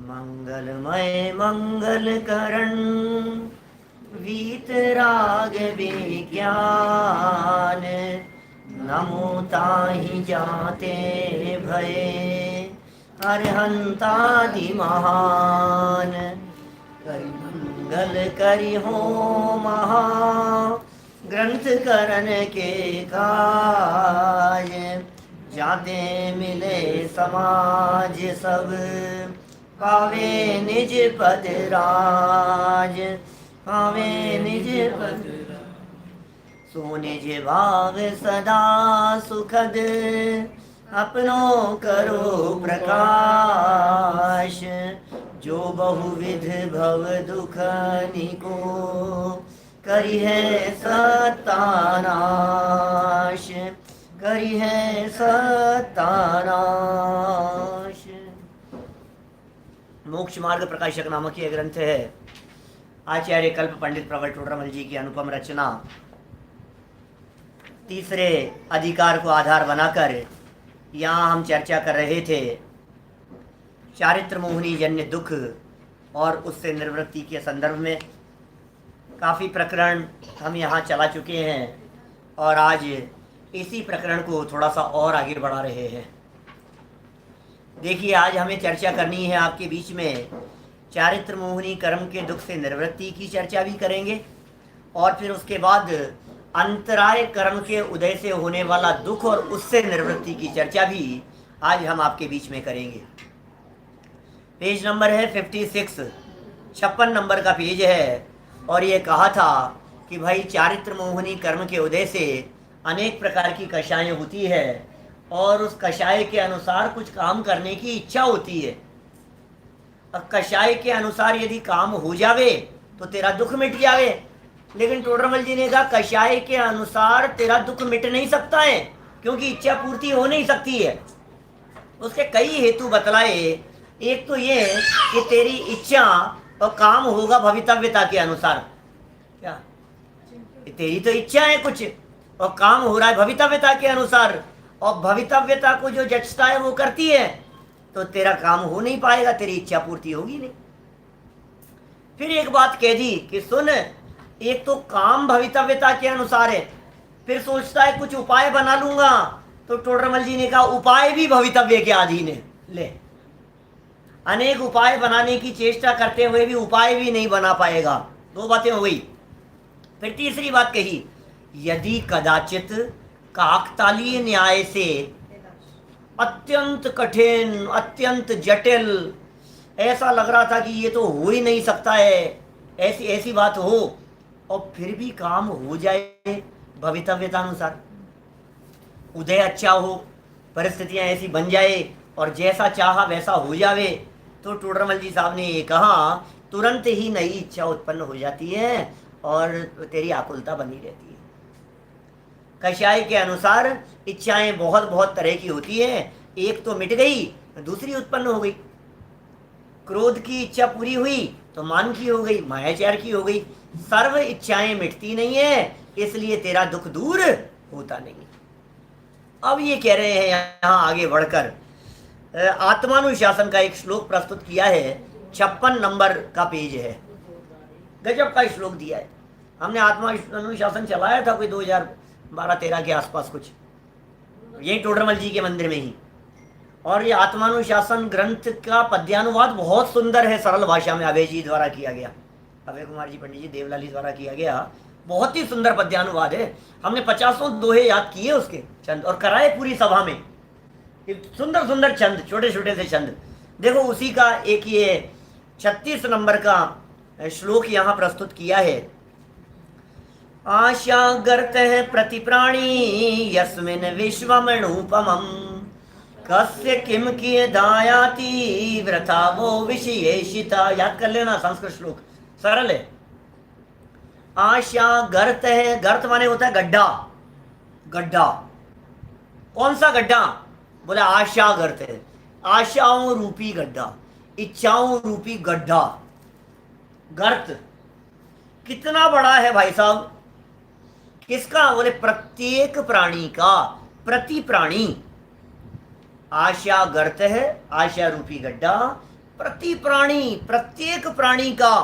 मंगलमय मंगलकरण वीतराग विज्ञान, नमो ताहि जाते भये अरहंतादि महान। करि मंगल करि हो महा ग्रंथ करण के काज, जाते मिले समाज सब पावे निज पद राज, पावे निज पद सो निज भाव सदा सुखद, अपनों करो प्रकाश। जो बहुविध भव दुख निको करी है सत्तानाश, करी है सत्तानाश। मोक्ष मार्ग प्रकाशक नामक यह ग्रंथ है आचार्य कल्प पंडित प्रवर टोडरमल जी की अनुपम रचना। तीसरे अधिकार को आधार बनाकर यहाँ हम चर्चा कर रहे थे चारित्र मोहिनी जन्य दुख और उससे निवृत्ति के संदर्भ में। काफ़ी प्रकरण हम यहाँ चला चुके हैं और आज इसी प्रकरण को थोड़ा सा और आगे बढ़ा रहे हैं। देखिए, आज हमें चर्चा करनी है आपके बीच में चारित्र मोहिनी कर्म के दुख से निवृत्ति की चर्चा भी करेंगे और फिर उसके बाद अंतराय कर्म के उदय से होने वाला दुख और उससे निवृत्ति की चर्चा भी आज हम आपके बीच में करेंगे। पेज नंबर है 56, 56 नंबर का पेज है। और ये कहा था कि भाई चारित्र मोहिनी कर्म के उदय से अनेक प्रकार की कषायें होती है और उस कषाय के अनुसार कुछ काम करने की इच्छा होती है। अब कषाय के अनुसार यदि काम हो जावे तो तेरा दुख मिट जावे, लेकिन टोडरमल जी ने कहा कषाय के अनुसार तेरा दुख मिट नहीं सकता है, क्योंकि इच्छा पूर्ति हो नहीं सकती है। उसके कई हेतु बतलाए। एक तो ये कि तेरी इच्छा और काम होगा भवितव्यता के अनुसार। क्या तेरी तो इच्छा है कुछ और काम हो रहा है भवितव्यता के अनुसार, और भवितव्यता को जो जचता है वो करती है, तो तेरा काम हो नहीं पाएगा, तेरी इच्छा पूर्ति होगी नहीं। फिर एक बात कह दी कि सुन, एक तो काम भवितव्यता के अनुसार है, फिर सोचता है कुछ उपाय बना लूंगा, तो टोडरमल जी ने कहा उपाय भी भवितव्य के अधीन है। ले, अनेक उपाय बनाने की चेष्टा करते हुए भी उपाय भी नहीं बना पाएगा। दो बातें हो गई। फिर तीसरी बात कही, यदि कदाचित काकतालीय न्याय से अत्यंत कठिन, अत्यंत जटिल ऐसा लग रहा था कि ये तो हो ही नहीं सकता है, ऐसी ऐसी बात हो और फिर भी काम हो जाए भवितव्यता अनुसार, उदय अच्छा हो, परिस्थितियां ऐसी बन जाए और जैसा चाहा वैसा हो जावे, तो टोडरमल जी साहब ने ये कहा तुरंत ही नई इच्छा उत्पन्न हो जाती है और तेरी आकुलता बनी रहती है। कषाय के अनुसार इच्छाएं बहुत बहुत तरह की होती है, एक तो मिट गई दूसरी उत्पन्न हो गई। क्रोध की इच्छा पूरी हुई तो मान की हो गई, मायाचार की हो गई। सर्व इच्छाएं मिटती नहीं है, इसलिए तेरा दुख दूर होता नहीं। अब ये कह रहे हैं यहाँ आगे बढ़कर, आत्मानुशासन का एक श्लोक प्रस्तुत किया है। 56 नंबर का पेज है। गजब का श्लोक दिया है। हमने आत्मानुशासन चलाया था कोई 2012-13 के आसपास कुछ, यही टोडरमल जी के मंदिर में ही। और ये आत्मानुशासन ग्रंथ का पद्यानुवाद बहुत सुंदर है, सरल भाषा में अभय जी द्वारा किया गया, अभय कुमार जी पंडित जी देवलाली द्वारा किया गया। बहुत ही सुंदर पद्यानुवाद है। हमने 50 दोहे याद किए उसके छंद और कराए पूरी सभा में। सुंदर सुंदर छंद, छोटे छोटे से छंद। देखो उसी का एक ये 36 नंबर का श्लोक यहाँ प्रस्तुत किया है। आशा गर्त है प्रतिप्राणी यस्मिन विश्वमणुपमं, कस्य किम किए दायाति वृथा वो विषयेशिता। याद कर लेना, संस्कृत श्लोक सरल है। आशा गर्त है, गर्त माने होता है गड्ढा। गड्ढा कौन सा गड्ढा? बोला आशा गर्त है, आशाओं रूपी गड्ढा, इच्छाओं रूपी गड्ढा। गर्त कितना बड़ा है भाई साहब, किसका? बोले प्रत्येक प्राणी का, प्रति प्राणी। आशा गर्त है, आशा रूपी गड्ढा, प्रत्येक प्राणी का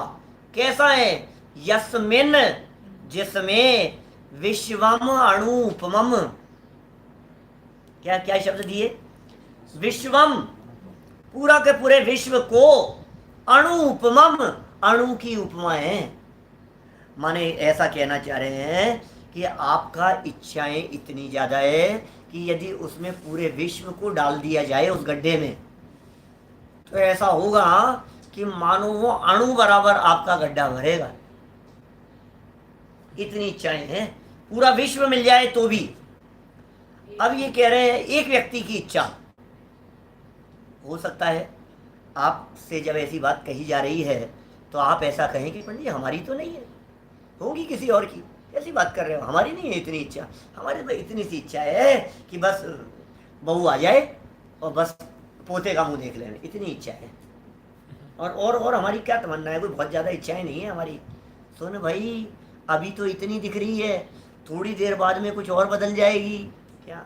कैसा है? यस्मिन, जिसमें विश्वम अणुपमम, क्या क्या शब्द दिए? विश्वम, पूरा के पूरे विश्व को, अणुपमम, अणु की उपमा है। माने ऐसा कहना चाह रहे हैं कि आपका इच्छाएं इतनी ज्यादा है कि यदि उसमें पूरे विश्व को डाल दिया जाए उस गड्ढे में, तो ऐसा होगा कि मानो वो अणु बराबर आपका गड्ढा भरेगा। इतनी इच्छाएं हैं, पूरा विश्व मिल जाए तो भी। अब ये कह रहे हैं एक व्यक्ति की इच्छा हो सकता है, आपसे जब ऐसी बात कही जा रही है तो आप ऐसा कहें कि पंडित जी हमारी तो नहीं है, होगी किसी और की। कैसी बात कर रहे हो, हमारी नहीं है इतनी इच्छा। हमारी तो इतनी सी इच्छा है कि बस बहू आ जाए और बस पोते का मुंह देख लेना, इतनी इच्छा है। और हमारी क्या तमन्ना है, कोई बहुत ज़्यादा इच्छाएं नहीं है हमारी। सुन भाई, अभी तो इतनी दिख रही है, थोड़ी देर बाद में कुछ और बदल जाएगी। क्या?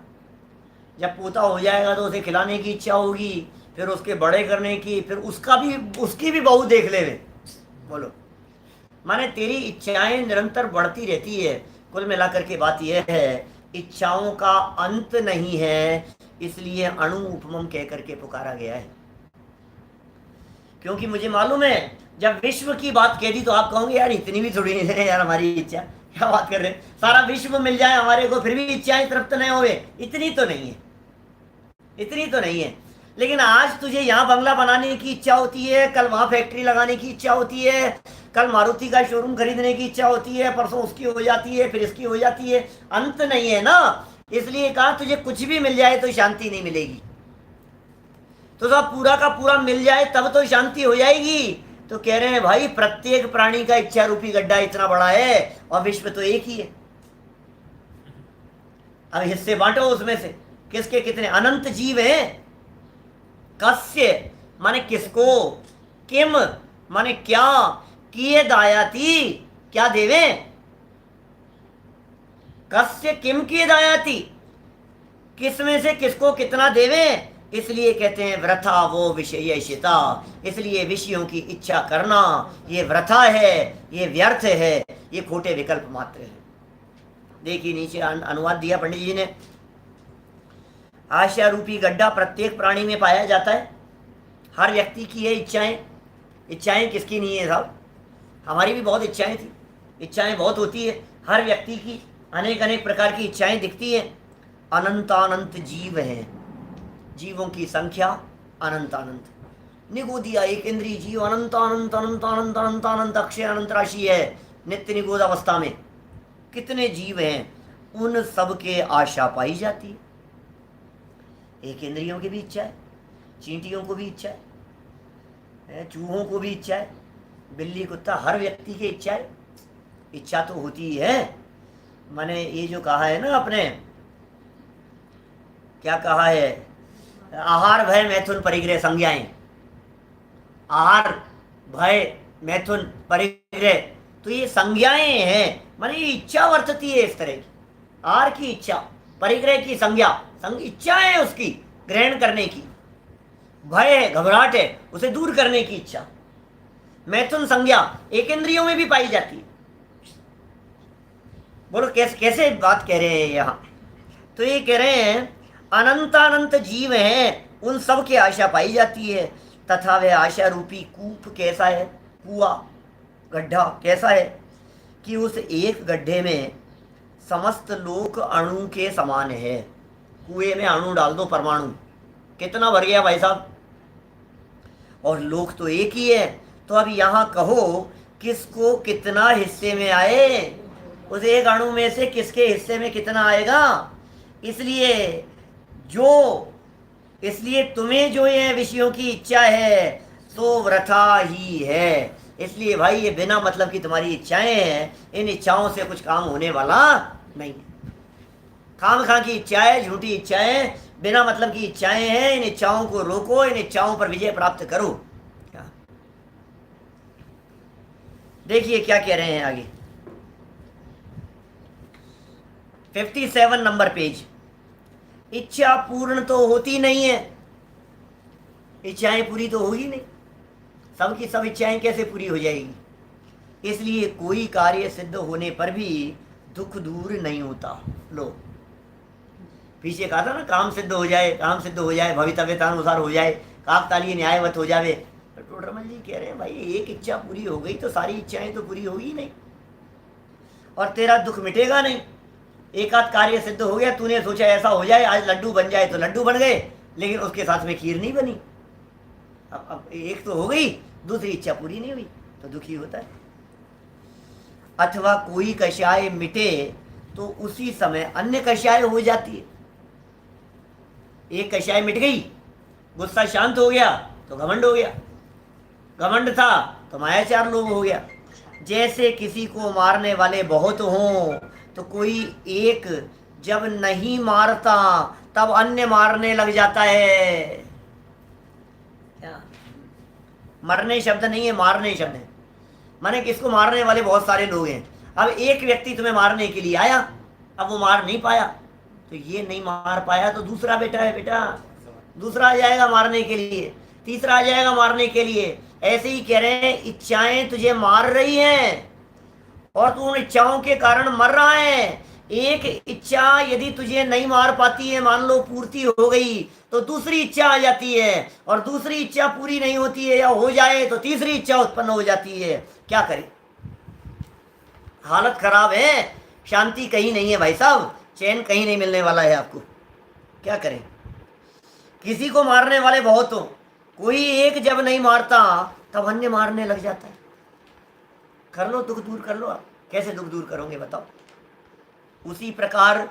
जब पोता हो जाएगा तो उसे खिलाने की इच्छा होगी, फिर उसके बड़े करने की, फिर उसकी भी बहू देख ले। बोलो, माने तेरी इच्छाएं निरंतर बढ़ती रहती है। कुल मिलाकर के बात यह है, इच्छाओं का अंत नहीं है, इसलिए अणु उपमम कह करके पुकारा गया है। क्योंकि मुझे मालूम है जब विश्व की बात कह दी तो आप कहोगे यार इतनी भी थोड़ी है यार हमारी इच्छा, क्या बात कर रहे हैं, सारा विश्व मिल जाए हमारे को फिर भी इच्छाएं तृप्त नहीं होवे, इतनी तो नहीं है, इतनी तो नहीं है। लेकिन आज तुझे यहाँ बंगला बनाने की इच्छा होती है, कल वहां फैक्ट्री लगाने की इच्छा होती है, कल मारुति का शोरूम खरीदने की इच्छा होती है, परसों उसकी हो जाती है, फिर इसकी हो जाती है, अंत नहीं है ना। इसलिए कहा तुझे कुछ भी मिल जाए तो शांति नहीं मिलेगी, तो सब पूरा का पूरा मिल जाए तब तो शांति हो जाएगी। तो कह रहे हैं भाई प्रत्येक प्राणी का इच्छा रूपी गड्ढा इतना बड़ा है और विश्व तो एक ही है। अब हिस्से बांटो उसमें से, किसके कितने अनंत जीव हैं। कस्य माने किसको, किम माने क्या, किए दायाती क्या देवे, कस्य किम किए दायाती किसमें से किसको कितना देवे। इसलिए कहते हैं व्रथा वो विषयशिता, इसलिए विषयों की इच्छा करना ये व्रथा है, ये व्यर्थ है, ये खोटे विकल्प मात्र है। देखिए नीचे अनुवाद दिया पंडित जी ने। आशा रूपी गड्ढा प्रत्येक प्राणी में पाया जाता है, हर व्यक्ति की है इच्छाएं। इच्छाएं किसकी नहीं है साहब, हमारी भी बहुत इच्छाएं थी, इच्छाएं बहुत होती है हर व्यक्ति की, अनेक अनेक प्रकार की इच्छाएं दिखती हैं। अनंतानंत जीव हैं, जीवों की संख्या अनंत अनंत। निगोदिया एक इंद्रिय जीव अनंत अनंत अनंत अनंत अनंत अनंत अक्षय अनंत राशि है। नित्य निगोद अवस्था में कितने जीव हैं, उन सब के आशा पाई जाती है। एक इंद्रियों की भी इच्छा है, चींटियों को भी इच्छा है, चूहों को भी इच्छा है, बिल्ली कुत्ता हर व्यक्ति की इच्छा है। इच्छा तो होती है। मैंने ये जो कहा है ना, अपने क्या कहा है, आहार भय मैथुन परिग्रह संज्ञाएं, आहार भय मैथुन परिग्रह, तो ये संज्ञाएं हैं। माने ये इच्छा वर्तती है इस तरह की, आहार की इच्छा, परिग्रह की संज्ञा, इच्छा है उसकी ग्रहण करने की, भय है घबराहट है उसे दूर करने की इच्छा। मैथुन संज्ञा एक इंद्रियों में भी पाई जाती है। बोलो कैसे कैसे बात कह रहे हैं यहाँ। तो ये कह रहे हैं अनंतानंत जीव हैं, उन सब की आशा पाई जाती है। तथा वह आशा रूपी कूप कैसा है, कुआ गड्ढा कैसा है कि उस एक गड्ढे में समस्त लोक अणु के समान है। कुएं में अणु डाल दो परमाणु, कितना भर गया भाई साहब, और लोक तो एक ही है। तो अब यहाँ कहो किसको कितना हिस्से में आए, उस एक अणु में से किसके हिस्से में कितना आएगा। इसलिए तुम्हें जो ये विषयों की इच्छा है तो वृथा ही है। इसलिए भाई ये बिना मतलब की तुम्हारी इच्छाएं हैं, इन इच्छाओं से कुछ काम होने वाला नहीं। खाम खा की इच्छाएं, झूठी इच्छाएं, बिना मतलब की इच्छाएं हैं, इन इच्छाओं को रोको, इन इच्छाओं पर विजय प्राप्त करो। देखिए क्या कह रहे हैं आगे, 57 नंबर पेज। इच्छा पूर्ण तो होती नहीं है, इच्छाएं पूरी तो होगी नहीं। सबकी सब इच्छाएं कैसे पूरी हो जाएगी। इसलिए कोई कार्य सिद्ध होने पर भी दुख दूर नहीं होता। लो, पीछे कहा था ना, काम सिद्ध हो जाए, काम सिद्ध हो जाए, भवितव्यतानुसार हो जाए, काकतालीय न्यायवत हो जावे। तो टोडरमल जी कह रहे हैं भाई एक इच्छा पूरी हो गई तो सारी इच्छाएं तो पूरी होगी नहीं, और तेरा दुख मिटेगा नहीं। एक आध कार्य सिद्ध हो गया, तूने सोचा ऐसा हो जाए आज लड्डू बन जाए, तो लड्डू बन गए, लेकिन उसके साथ में खीर नहीं बनी। अब एक तो हो गई, दूसरी इच्छा पूरी नहीं हुई, तो दुखी होता है। अथवा कोई कषाय मिटे तो उसी समय अन्य कषाय हो जाती है। एक कषाय मिट गई, गुस्सा शांत हो गया तो घमंड हो गया, घमंड था तो मायाचार लोभ हो गया। जैसे किसी को मारने वाले बहुत हों तो कोई एक जब नहीं मारता तब अन्य मारने लग जाता है। क्या मरने शब्द नहीं है, मारने शब्द है। माने किसको मारने वाले बहुत सारे लोग हैं। अब एक व्यक्ति तुम्हें मारने के लिए आया, अब वो मार नहीं पाया, तो ये नहीं मार पाया तो दूसरा बेटा है, बेटा दूसरा आ जाएगा मारने के लिए, तीसरा आ जाएगा मारने के लिए। ऐसे ही कह रहे हैं इच्छाएं तुझे मार रही हैं और तू उन इच्छाओं के कारण मर रहा है। एक इच्छा यदि तुझे नहीं मार पाती है, मान लो पूर्ति हो गई, तो दूसरी इच्छा आ जाती है, और दूसरी इच्छा पूरी नहीं होती है या हो जाए तो तीसरी इच्छा उत्पन्न हो जाती है। क्या करें, हालत खराब है, शांति कहीं नहीं है भाई साहब, चैन कहीं नहीं मिलने वाला है आपको। क्या करें, किसी को मारने वाले बहुत हो, कोई एक जब नहीं मारता तब अन्य मारने लग जाता है। कर लो दुख दूर कर लो। आप कैसे दुख दूर करोगे बताओ। उसी प्रकार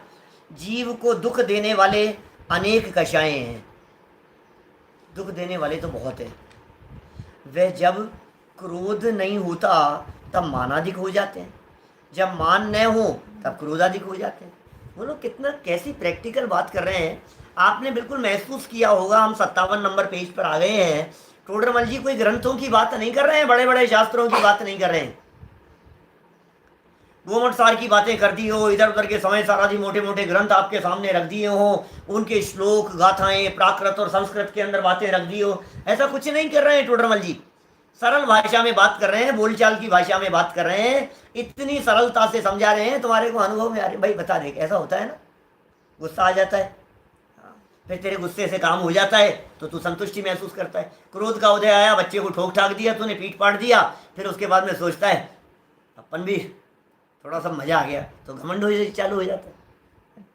जीव को दुख देने वाले अनेक कषायें हैं, दुख देने वाले तो बहुत है। वह जब क्रोध नहीं होता तब मानाधिक हो जाते हैं, जब मान न हो तब क्रोधाधिक हो जाते हैं। वो लोग कितना कैसी प्रैक्टिकल बात कर रहे हैं, आपने बिल्कुल महसूस किया होगा। हम 57 नंबर पेज पर आ गए हैं। टोडरमल जी कोई ग्रंथों की बात नहीं कर रहे हैं, बड़े बड़े शास्त्रों की बात नहीं कर रहे हैं, गोमट सार की बातें कर दी हो, इधर उधर के समय सारादि मोटे मोटे ग्रंथ आपके सामने रख दिए हो, उनके श्लोक गाथाएं प्राकृत और संस्कृत के अंदर बातें रख दी हो। ऐसा कुछ नहीं कर रहे हैं टोडरमल जी, सरल भाषा में बात कर रहे हैं, बोलचाल की भाषा में बात कर रहे हैं, इतनी सरलता से समझा रहे हैं, तुम्हारे को अनुभव में आ रही। भाई बता दे, ऐसा होता है ना, गुस्सा आ जाता है, फिर तेरे गुस्से से काम हो जाता है तो तू संतुष्टि महसूस करता है। क्रोध का उदय आया, बच्चे को ठोक ठाक दिया तूने, पीट पाट दिया, फिर उसके बाद में सोचता है अपन भी थोड़ा सा मजा आ गया, तो घमंड चालू हो जाता है।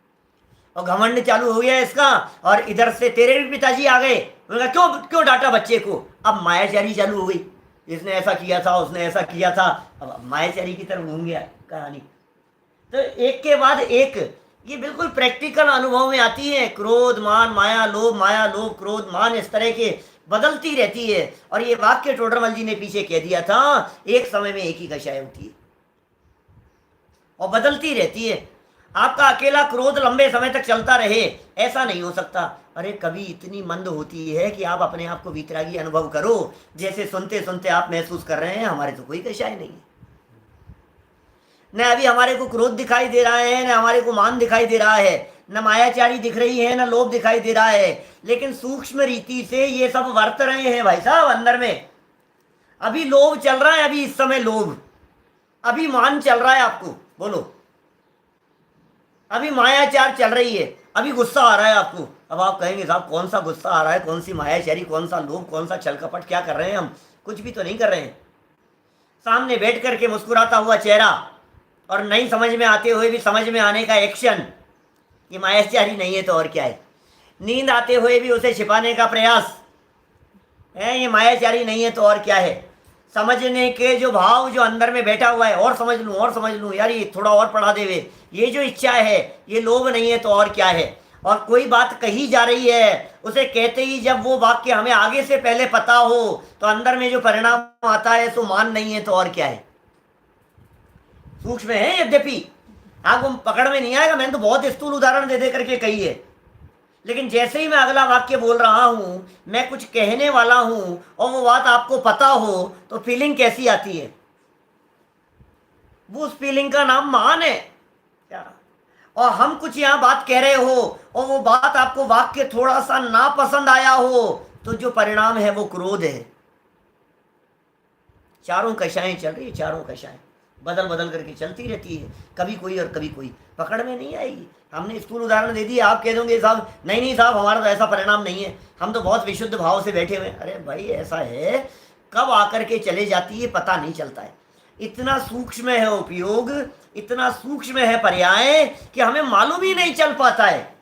और घमंड चालू हो गया इसका, और इधर से तेरे भी पिताजी आ गए, उन्होंने कहा क्यों क्यों डांटा बच्चे को। अब मायाचारी चालू हो गई, इसने ऐसा किया था, उसने ऐसा किया था, अब मायाचारी की तरफ घूम गया कहानी। तो एक के बाद एक ये बिल्कुल प्रैक्टिकल अनुभव में आती है। क्रोध मान माया लोभ क्रोध मान, इस तरह के बदलती रहती है। और ये वाक्य टोडरमल जी ने पीछे कह दिया था, एक समय में एक ही कषाय होती है और बदलती रहती है। आपका अकेला क्रोध लंबे समय तक चलता रहे ऐसा नहीं हो सकता। अरे कभी इतनी मंद होती है कि आप अपने आप को वीतरागी अनुभव करो, जैसे सुनते सुनते आप महसूस कर रहे हैं हमारे तो कोई कषाय नहीं है, न अभी हमारे को क्रोध दिखाई दे रहा है, न हमारे को मान दिखाई दे रहा है, न मायाचारी दिख रही है, न लोभ दिखाई दे रहा है, लेकिन सूक्ष्म रीति से ये सब वर्त रहे हैं भाई साहब अंदर में। अभी लोभ चल रहा है, अभी इस समय लोभ, अभी मान चल रहा है आपको, बोलो अभी मायाचार चल रही है, अभी गुस्सा आ रहा है आपको। अब आप कहेंगे साहब कौन सा गुस्सा आ रहा है, कौन सी मायाचारी, कौन सा लोभ, कौन सा छल कपट, क्या कर रहे हैं हम, कुछ भी तो नहीं कर रहे हैं। सामने बैठ करके मुस्कुराता हुआ चेहरा और नहीं समझ में आते हुए भी समझ में आने का एक्शन, ये मायाचारी नहीं है तो और क्या है। नींद आते हुए भी उसे छिपाने का प्रयास है, ये मायाचारी नहीं है तो और क्या है। समझने के जो भाव जो अंदर में बैठा हुआ है, और समझ लूँ यार, ये थोड़ा और पढ़ा देवे, ये जो इच्छा है ये लोभ नहीं है तो और क्या है। और कोई बात कही जा रही है, उसे कहते ही जब वो वाक्य हमें आगे से पहले पता हो तो अंदर में जो परिणाम आता है सो मान नहीं है तो और क्या है। सूक्ष्म है यद्यपि, आपको पकड़ में नहीं आएगा, मैंने तो बहुत स्थूल उदाहरण दे दे करके कही है, लेकिन जैसे ही मैं अगला वाक्य बोल रहा हूं, मैं कुछ कहने वाला हूं और वो बात आपको पता हो तो फीलिंग कैसी आती है, वो उस फीलिंग का नाम मान है क्या। और हम कुछ यहाँ बात कह रहे हो और वो बात आपको वाक्य थोड़ा सा ना पसंद आया हो तो जो परिणाम है वो क्रोध है। चारों कषाएं चल रही है, चारों कषाएं बदल बदल करके चलती रहती है, कभी कोई और कभी कोई, पकड़ में नहीं आएगी। हमने स्थूल उदाहरण दे दिया, आप कह दोगे साहब नहीं नहीं साहब हमारा तो ऐसा परिणाम नहीं है, हम तो बहुत विशुद्ध भाव से बैठे हुए हैं। अरे भाई ऐसा है, कब आकर के चले जाती है पता नहीं चलता है। इतना सूक्ष्म है उपयोग, इतना सूक्ष्म है पर्याय कि हमें मालूम ही नहीं चल पाता है।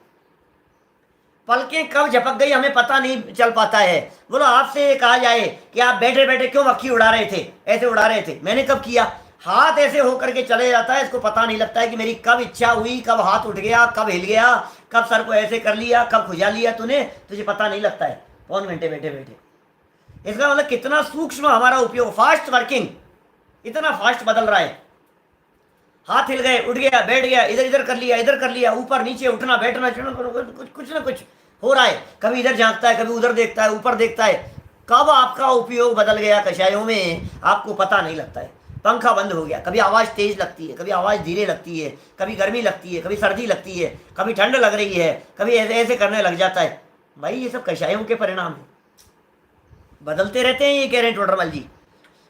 पलकें कब झपक गई हमें पता नहीं चल पाता है। बोलो आपसे कहा जाए कि आप बैठे बैठे क्यों मक्खी उड़ा रहे थे, ऐसे उड़ा रहे थे, मैंने कब किया? हाथ ऐसे होकर के चले जाता है, इसको पता नहीं लगता है कि मेरी कब इच्छा हुई, कब हाथ उठ गया, कब हिल गया, कब सर को ऐसे कर लिया, कब खुजा लिया तूने, तुझे पता नहीं लगता है पौन घंटे बैठे बैठे। इसका मतलब कितना सूक्ष्म हमारा उपयोग, फास्ट वर्किंग, इतना फास्ट बदल रहा है। हाथ हिल गए, उठ गया, बैठ गया, इधर इधर कर लिया, इधर कर लिया, ऊपर नीचे उठना बैठना कुछ ना कुछ हो रहा है। कभी इधर झांकता है, कभी उधर देखता है, ऊपर देखता है। कब आपका उपयोग बदल गया कषायों में आपको पता नहीं लगता है। पंखा बंद हो गया, कभी आवाज़ तेज लगती है, कभी आवाज़ धीरे लगती है, कभी गर्मी लगती है, कभी सर्दी लगती है, कभी ठंड लग रही है, कभी ऐसे ऐसे करने लग जाता है। भाई ये सब कषायों के परिणाम है, बदलते रहते हैं। ये कह रहे हैं टोडरमल जी।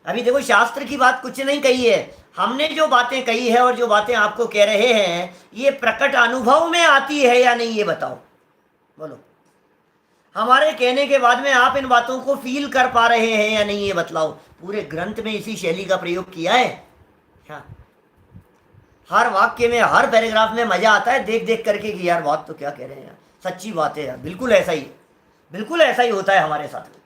अभी देखो शास्त्र की बात कुछ नहीं कही है, हमने जो बातें कही है और जो बातें आपको कह रहे हैं ये प्रकट अनुभव में आती है या नहीं, ये बताओ। बोलो, हमारे कहने के बाद में आप इन बातों को फील कर पा रहे हैं या नहीं, ये बतलाओ। पूरे ग्रंथ में इसी शैली का प्रयोग किया है। हाँ, हर वाक्य में, हर पैराग्राफ में मजा आता है देख देख करके कि यार बात तो क्या कह रहे हैं यार, सच्ची बात है यार, बिल्कुल ऐसा ही, बिल्कुल ऐसा ही होता है हमारे साथ।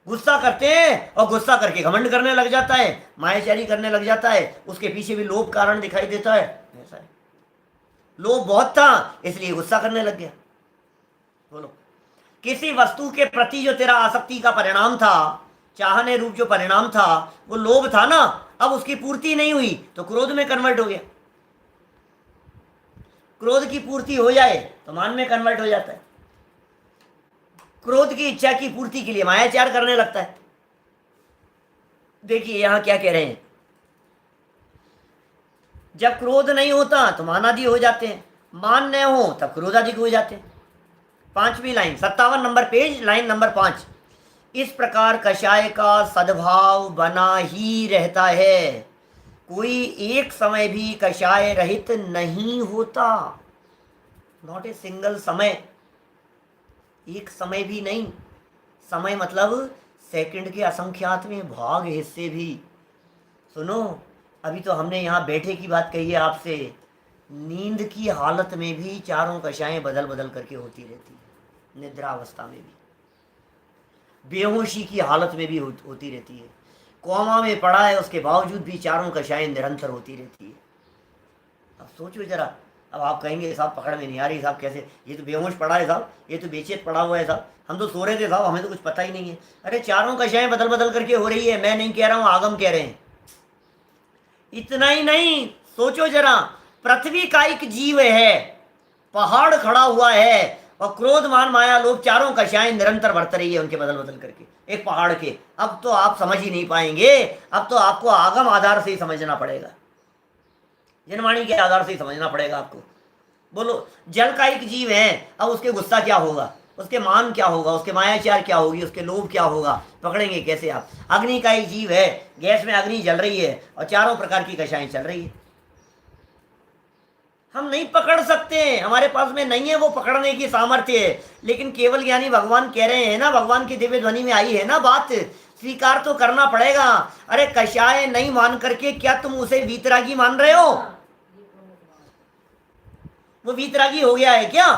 गुस्सा करते हैं और गुस्सा करके घमंड करने लग जाता है, मायाचारी करने लग जाता है, उसके पीछे भी लोभ कारण दिखाई देता है। ऐसा है, लोभ बहुत था इसलिए गुस्सा करने लग गया। बोलो, किसी वस्तु के प्रति जो तेरा आसक्ति का परिणाम था, चाहने रूप जो परिणाम था, वो लोभ था ना, अब उसकी पूर्ति नहीं हुई तो क्रोध में कन्वर्ट हो गया। क्रोध की पूर्ति हो जाए तो मान में कन्वर्ट हो जाता है। क्रोध की इच्छा की पूर्ति के लिए मायाचार करने लगता है। देखिए यहां क्या कह रहे हैं, जब क्रोध नहीं होता तो मानादि हो जाते हैं, मान न हो तब क्रोधादि हो जाते हैं। 5वीं line, 57 number page, line number 5। इस प्रकार कषाय का सद्भाव बना ही रहता है, कोई एक समय भी कषाय रहित नहीं होता। नॉट ए सिंगल समय, एक समय भी नहीं। समय मतलब सेकंड के असंख्यात में भाग हिस्से भी। सुनो, अभी तो हमने यहाँ बैठे की बात कही है आपसे, नींद की हालत में भी चारों कषाएं बदल बदल करके होती रहती है, निद्रावस्था में भी, बेहोशी की हालत में भी होती रहती है, कोमा में पड़ा है उसके बावजूद भी चारों कषाएं निरंतर होती रहती है। अब सोचो जरा, अब आप कहेंगे साहब पकड़ में नहीं आ रही साहब, कैसे, ये तो बेहोश पड़ा है साहब, ये तो बेचैन पड़ा हुआ है साहब, हम तो सो रहे थे साहब, हमें तो कुछ पता ही नहीं है। अरे चारों कषाएं बदल बदल करके हो रही है, मैं नहीं कह रहा हूँ, आगम कह रहे हैं। इतना ही नहीं, सोचो जरा, पृथ्वी का एक जीव है, पहाड़ खड़ा हुआ है और क्रोध मान माया लोभ चारों कषाएं निरंतर बढ़ती रही है उनके बदल बदल करके, एक पहाड़ के। अब तो आप समझ ही नहीं पाएंगे, अब तो आपको आगम आधार से ही समझना पड़ेगा, जनवाणी के आधार से ही समझना पड़ेगा आपको। बोलो, जल का एक जीव है, अब उसके गुस्सा क्या होगा, उसके मान क्या होगा, उसके मायाचार क्या होगी, उसके लोभ क्या होगा, पकड़ेंगे कैसे आप। अग्नि का एक जीव है, गैस में अग्नि जल रही है और चारों प्रकार की कषाएं चल रही है, हम नहीं पकड़ सकते, हमारे पास में नहीं है वो पकड़ने की सामर्थ्य। लेकिन केवल ज्ञानी भगवान कह रहे हैं ना, भगवान की दिव्य ध्वनि में आई है ना बात, स्वीकार तो करना पड़ेगा। अरे कषाय नहीं मान करके क्या तुम उसे वीतरागी मान रहे हो? वो वीतरागी हो गया है क्या?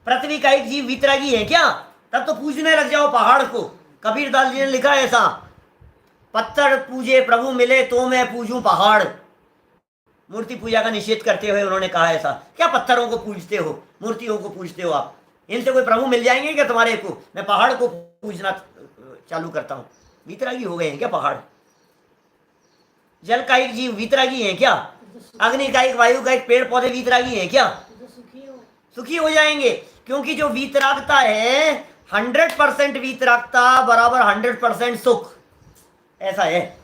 पृथ्वी का एक जीव वीतरागी है क्या? तब तो पूजने लग जाओ पहाड़ को। कबीरदास जी ने लिखा है ऐसा, पत्थर पूजे प्रभु मिले तो मैं पूजूं पहाड़। मूर्ति पूजा का निषेध करते हुए उन्होंने कहा ऐसा। क्या पत्थरों को पूजते हो, मूर्तियों को पूजते हो आप? इनसे कोई प्रभु मिल जाएंगे क्या तुम्हारे को? मैं पहाड़ को पूजना चालू करता हूं। वीतरागी हो गए हैं क्या पहाड़? जल का एक जीव वीतरागी है क्या? अग्नि का एक, वायु का एक, पेड़ पौधे वीतरागी है क्या? सुखी हो जाएंगे, क्योंकि जो वीतरागता है 100% वीतरागता बराबर 100% सुख, ऐसा है।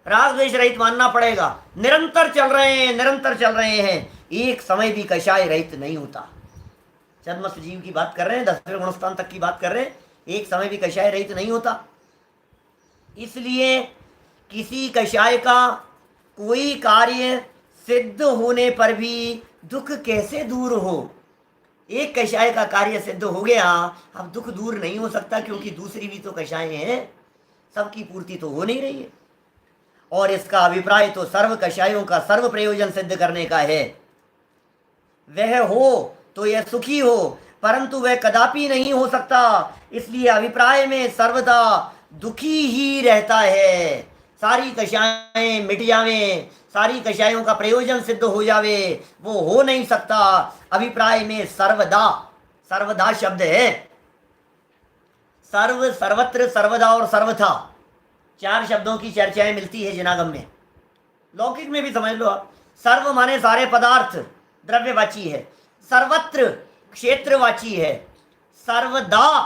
राग द्वेष रहित मानना पड़ेगा। निरंतर चल रहे हैं, निरंतर चल रहे हैं, एक समय भी कषाय रहित नहीं होता। छद्मस्थ जीव की बात कर रहे हैं, 10वें गुणस्थान तक की बात कर रहे हैं, एक समय भी कषाय रहित नहीं होता। इसलिए किसी कषाय का कोई कार्य सिद्ध होने पर भी दुख कैसे दूर हो। एक कषाय का कार्य सिद्ध हो गया, अब दुख दूर नहीं हो सकता, क्योंकि दूसरी भी तो कषाय हैं, सबकी पूर्ति तो हो नहीं रही है। और इसका अभिप्राय तो सर्व कषायों का सर्व प्रयोजन सिद्ध करने का है। वह हो तो यह सुखी हो, परंतु वह कदापि नहीं हो सकता, इसलिए अभिप्राय में सर्वदा दुखी ही रहता है। सारी कषायें मिट जावें, सारी कषायों का प्रयोजन सिद्ध हो जावे, वो हो नहीं सकता। अभिप्राय में सर्वदा, सर्वदा शब्द है, सर्व, सर्वत्र, सर्वदा और सर्वथा, चार शब्दों की चर्चाएं मिलती है जिनागम में। लौकिक में भी समझ लो आप। सर्व माने सारे पदार्थ, द्रव्यवाची है। सर्वत्र क्षेत्रवाची है। सर्वदा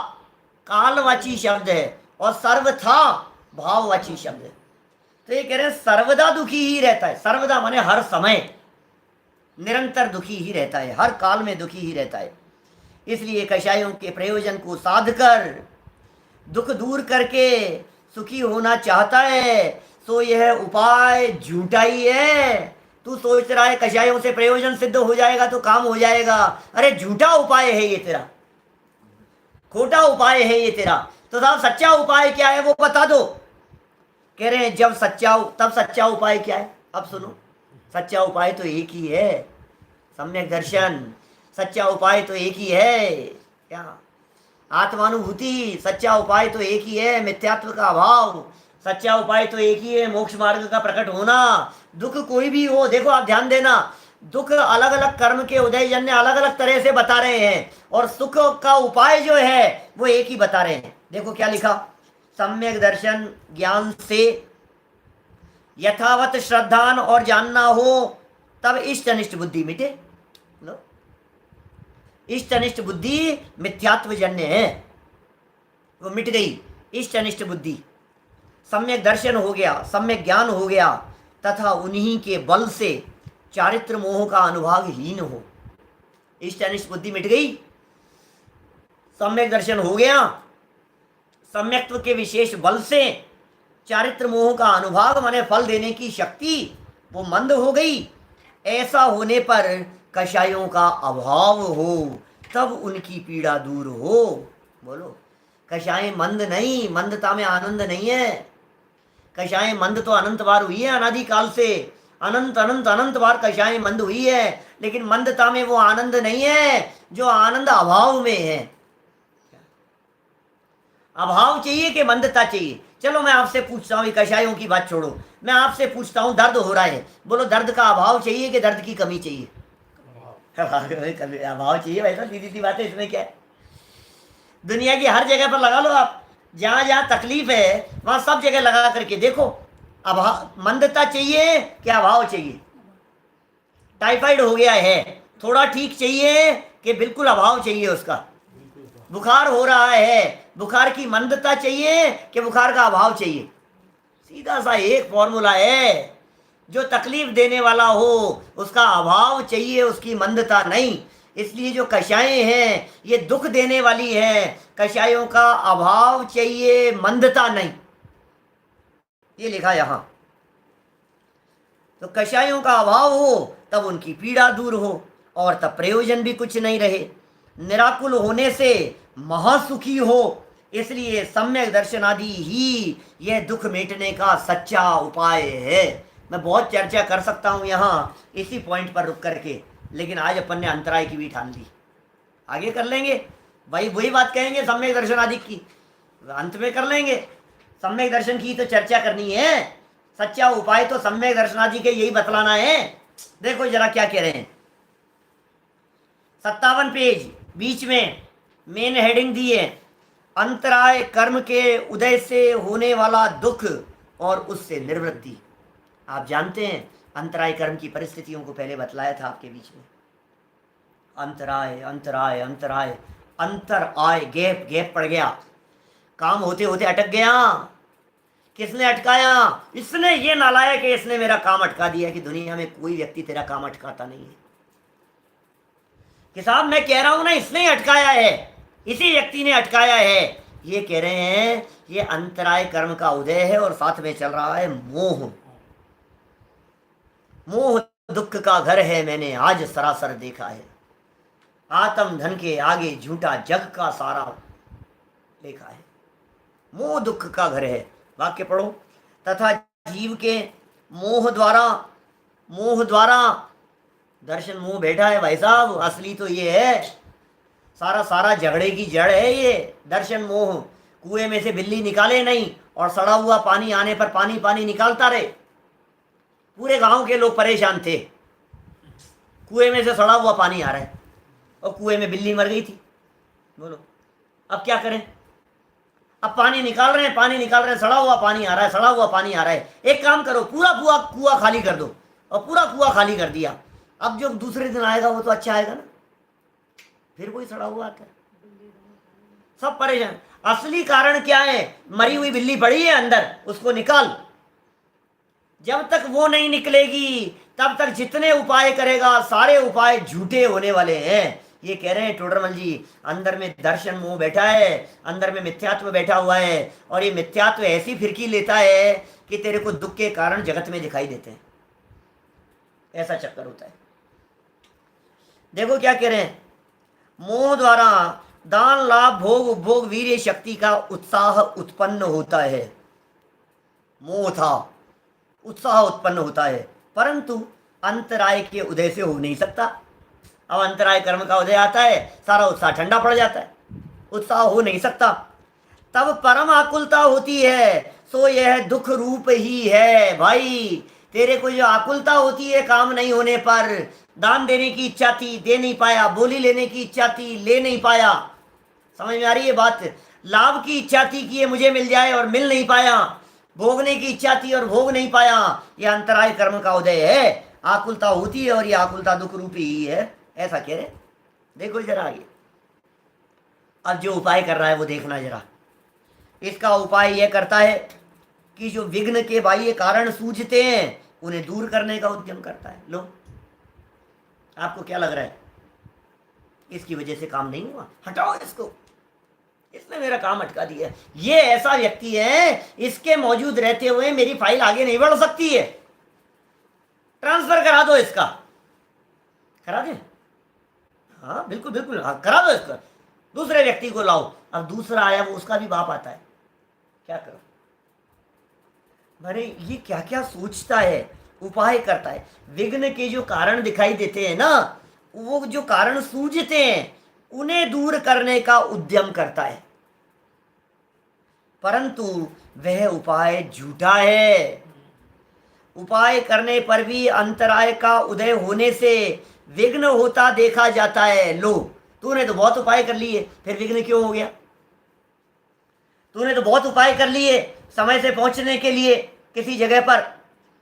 कालवाची शब्द है। और सर्वथा भाववाची शब्द है। तो ये कह रहे हैं सर्वदा दुखी ही रहता है। सर्वदा माने हर समय, निरंतर दुखी ही रहता है, हर काल में दुखी ही रहता है। इसलिए कषायों के प्रयोजन को साध कर दुख दूर करके सुखी होना चाहता है, तो यह उपाय झूठा ही है। तू सोच रहा है कषायों से प्रयोजन सिद्ध हो जाएगा तो काम हो जाएगा, अरे झूठा उपाय है ये तेरा, खोटा उपाय है ये तेरा। तो साहब सच्चा उपाय क्या है वो बता दो। कह रहे हैं जब सच्चा, तब सच्चा उपाय क्या है। अब सुनो, सच्चा उपाय तो एक ही है, सम्यक दर्शन। सच्चा उपाय तो एक ही है, क्या आत्मानुभूति। सच्चा उपाय तो एक ही है, मिथ्यात्व का अभाव। सच्चा उपाय तो एक ही है, मोक्ष मार्ग का प्रकट होना। दुख कोई भी हो, देखो आप ध्यान देना, दुख अलग अलग कर्म के उदयजन्य अलग अलग तरह से बता रहे हैं, और सुख का उपाय जो है वो एक ही बता रहे हैं। देखो क्या लिखा, सम्यक दर्शन ज्ञान से यथावत श्रद्धान और जानना हो, तब इष्ट अनिष्ट बुद्धि मिटे। लो, इष्ट अनिष्ट बुद्धि मिथ्यात्व जन्य है, वो मिट गई इष्ट अनिष्ट बुद्धि। सम्यक दर्शन हो गया, सम्यक ज्ञान हो गया, तथा उन्हीं के बल से चारित्र मोह का अनुभाग हीन हो। इष्ट अनिष्ट बुद्धि मिट गई, सम्यक दर्शन हो गया, सम्यक्त्व के विशेष बल से चारित्र मोह का अनुभाग माने फल देने की शक्ति वो मंद हो गई। ऐसा होने पर कषायों का अभाव हो, तब उनकी पीड़ा दूर हो। बोलो, कषाएं मंद नहीं, मंदता में आनंद नहीं है। कषाएं मंद तो अनंत बार हुई है, अनादिकाल से अनंत अनंत अनंत बार कषाएं मंद हुई है, लेकिन मंदता में वो आनंद नहीं है जो आनंद अभाव में है। अभाव चाहिए कि मंदता चाहिए। चलो मैं आपसे पूछता हूँ, कषायों की बात छोड़ो, मैं आपसे पूछता हूँ, दर्द हो रहा है, बोलो दर्द का अभाव चाहिए कि दर्द की कमी चाहिए। अभाव चाहिए भाई, तो सीधी सी बात है, इसमें क्या है। दुनिया की हर जगह पर लगा लो आप, जहां जहां तकलीफ है वहां सब जगह लगा करके देखो, अभाव, मंदता चाहिए कि अभाव चाहिए। टाइफाइड हो गया है, थोड़ा ठीक चाहिए कि बिल्कुल अभाव चाहिए उसका। बुखार हो रहा है, बुखार की मंदता चाहिए कि बुखार का अभाव चाहिए। सीधा सा एक फॉर्मूला है, जो तकलीफ देने वाला हो उसका अभाव चाहिए, उसकी मंदता नहीं। इसलिए जो कषायें हैं ये दुख देने वाली हैं, कषायों का अभाव चाहिए, मंदता नहीं। ये लिखा यहां। तो कषायों का अभाव हो तब उनकी पीड़ा दूर हो, और तब प्रयोजन भी कुछ नहीं रहे, निराकुल होने से महासुखी हो। इसलिए सम्यक दर्शन आदि ही यह दुख मिटने का सच्चा उपाय है। मैं बहुत चर्चा कर सकता हूं यहाँ इसी पॉइंट पर रुक करके, लेकिन आज अपन ने अंतराय की भी ठान ली, आगे कर लेंगे। वही बात कहेंगे सम्यक दर्शन आदि की, अंत में कर लेंगे। सम्यक दर्शन की तो चर्चा करनी है, सच्चा उपाय तो सम्यक दर्शन आदि के यही बतलाना है। देखो जरा क्या कह रहे हैं, 57 पेज बीच में मेन हेडिंग दी है, अंतराय कर्म के उदय से होने वाला दुख और उससे निवृत्ति। आप जानते हैं अंतराय कर्म की परिस्थितियों को पहले बतलाया था आपके बीच में। अंतराय अंतराय अंतराय, अंतर आय, गैप, गैप पड़ गया, काम होते होते अटक गया। किसने अटकाया? इसने, ये नालायक है, इसने मेरा काम अटका दिया। कि दुनिया में कोई व्यक्ति तेरा काम अटकाता नहीं है कि साहब मैं कह रहा हूं ना, इसने ही अटकाया है, इसी व्यक्ति ने अटकाया है। ये कह रहे हैं ये अंतराय कर्म का उदय है और साथ में चल रहा है मोह। मोह दुख का घर है, मैंने आज सरासर देखा है। आत्म धन के आगे झूठा जग का सारा देखा है। मोह दुख का घर है। वाक्य पढ़ो। तथा जीव के मोह द्वारा दर्शन मोह बैठा है भाई साहब। असली तो ये है, सारा सारा झगड़े की जड़ है ये दर्शन मोह। कुएं में से बिल्ली निकाले नहीं और सड़ा हुआ पानी आने पर पानी पानी निकालता रहे। पूरे गांव के लोग परेशान थे, कुएं में से सड़ा हुआ पानी आ रहा है और कुएं में बिल्ली मर गई थी। बोलो अब क्या करें? अब पानी निकाल रहे हैं, सड़ा हुआ पानी आ रहा है। एक काम करो, पूरा कुआं खाली कर दो। और पूरा कुआं खाली कर दिया। अब जो दूसरे दिन आएगा वो तो अच्छा आएगा ना, फिर कोई सड़ा हुआ आता है, सब परेशान। असली कारण क्या है? मरी हुई बिल्ली पड़ी है अंदर, उसको निकाल। जब तक वो नहीं निकलेगी तब तक जितने उपाय करेगा सारे उपाय झूठे होने वाले हैं। ये कह रहे हैं टोडरमल जी, अंदर में दर्शन मोह बैठा है, अंदर में मिथ्यात्व बैठा हुआ है। और ये मिथ्यात्व ऐसी फिरकी लेता है कि तेरे को दुख के कारण जगत में दिखाई देते हैं। ऐसा चक्कर होता है। देखो क्या कह रहे हैं, मोह द्वारा दान लाभ भोग उपभोग वीर्य शक्ति का उत्साह उत्पन्न होता है। मोह था, उत्साह उत्पन्न होता है, परंतु अंतराय के उदय से हो नहीं सकता। अब अंतराय कर्म का उदय आता है, सारा उत्साह ठंडा पड़ जाता है, उत्साह हो नहीं सकता। तब परम आकुलता होती है, सो यह दुख रूप ही है। भाई तेरे को जो आकुलता होती है काम नहीं होने पर, दान देने की इच्छा थी दे नहीं पाया, बोली लेने की इच्छा थी ले नहीं पाया, समझ में आ रही है बात? लाभ की इच्छा थी कि ये मुझे मिल जाए और मिल नहीं पाया, भोगने की इच्छा थी और भोग नहीं पाया। यह अंतराय कर्म का उदय है। आकुलता होती है और ये आकुलता दुख रूपी ही है, ऐसा कह रहे। देखो जरा आगे, अब जो उपाय कर रहा है वो देखना जरा। इसका उपाय यह करता है कि जो विघ्न के बाह्य कारण सूझते हैं उन्हें दूर करने का उद्यम करता है। लो आपको क्या लग रहा है इसकी वजह से काम नहीं हुआ? हटाओ इसको, इसने मेरा काम अटका दिया। ये ऐसा व्यक्ति है, इसके मौजूद रहते हुए मेरी फाइल आगे नहीं बढ़ सकती है, ट्रांसफर करा दो इसका। करा दे? हाँ बिल्कुल बिल्कुल, हाँ करा दो इसका, दूसरे व्यक्ति को लाओ। अब दूसरा आया, वो उसका भी बाप आता है, क्या करो? अरे ये क्या क्या सोचता है, उपाय करता है। विघ्न के जो कारण दिखाई देते हैं ना, वो जो कारण सूझते हैं उन्हें दूर करने का उद्यम करता है, परंतु वह उपाय झूठा है। उपाय करने पर भी अंतराय का उदय होने से विघ्न होता देखा जाता है। लो तूने तो बहुत उपाय कर लिए, फिर विघ्न क्यों हो गया? तूने तो बहुत उपाय कर लिए समय से पहुंचने के लिए, किसी जगह पर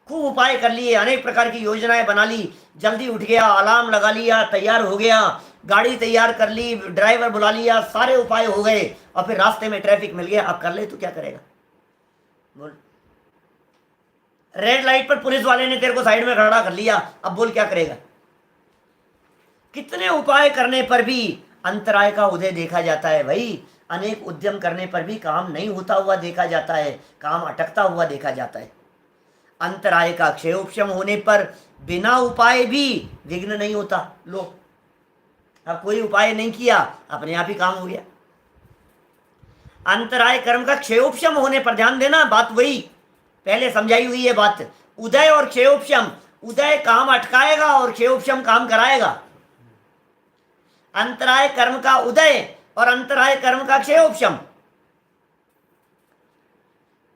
खूब उपाय कर लिए, अनेक प्रकार की योजनाएं बना ली, जल्दी उठ गया, अलार्म लगा लिया, तैयार हो गया, गाड़ी तैयार कर ली, ड्राइवर बुला लिया, सारे उपाय हो गए, और फिर रास्ते में ट्रैफिक मिल गया। अब कर ले तो क्या करेगा? बोल। रेड लाइट पर पुलिस वाले ने तेरे को साइड में खड़ा कर लिया, अब बोल क्या करेगा? कितने उपाय करने पर भी अंतराय का उदय देखा जाता है भाई। अनेक उद्यम करने पर भी काम नहीं होता हुआ देखा जाता है, काम अटकता हुआ देखा जाता है। अंतराय का क्षयोपशम होने पर बिना उपाय भी विघ्न नहीं होता। लो अब कोई उपाय नहीं किया, अपने आप ही काम हो गया। अंतराय कर्म का क्षयोपशम होने पर, ध्यान देना बात वही पहले समझाई हुई है बात, उदय और क्षयोपशम। उदय काम अटकाएगा और क्षयोपशम काम कराएगा। अंतराय कर्म का उदय और अंतराय कर्म का क्षयोपशम।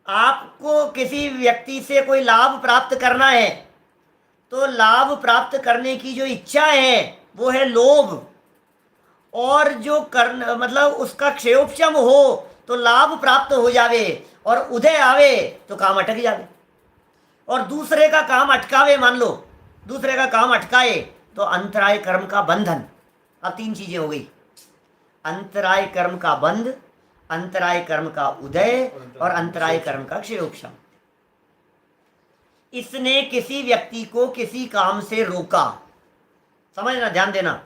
आपको किसी व्यक्ति से कोई लाभ प्राप्त करना है तो लाभ प्राप्त करने की जो इच्छा है वो है लोभ, और जो करना मतलब उसका क्षयोपशम हो तो लाभ प्राप्त हो जावे और उदय आवे तो काम अटक जावे। और दूसरे का काम अटकावे, मान लो दूसरे का काम अटकाए तो अंतराय कर्म का बंधन। अब तीन चीजें हो गई, अंतराय कर्म का बंध, अंतराय कर्म का उदय और अंतराय कर्म का क्षयोपशम। इसने किसी व्यक्ति को किसी काम से रोका, समझना ध्यान देना,